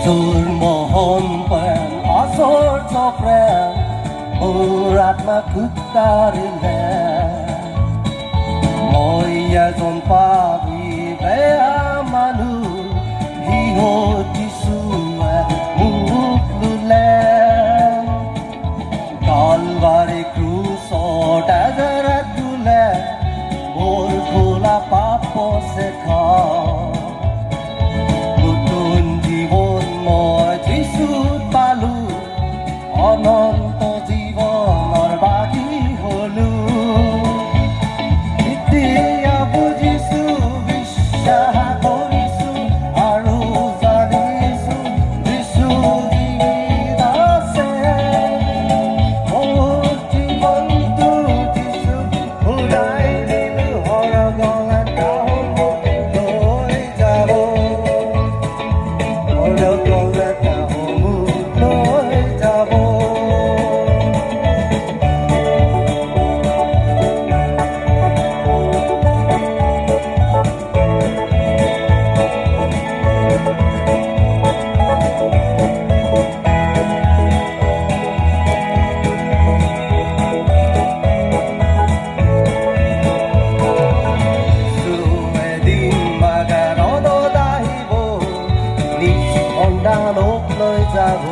যিচুৰ মহন প্ৰেম আচৰ্য প্ৰেম মোৰ আত্মাক উদ্ধাৰিলে মই এজন পাপী বেয়া মানুহ সিহঁত যিচুৱে মোক ললে কালবাৰী ক্ৰুচত এজেৰে তুলে মোৰ ভোলা পাপ চেখা নতুন জীৱন মই যিচুত পালো অনন্ত জীৱনৰ বাগী হলো এতিয়া বুজিছো বিশ্বাস কৰিছো আৰু জানিছো যিচু জীৱিত আছে মোৰ জীৱনটো যিচু ঘূৰাই দিলো সৰগল এটা লৈ যাব সৰগল এটা লৈ যাব লৈ যাব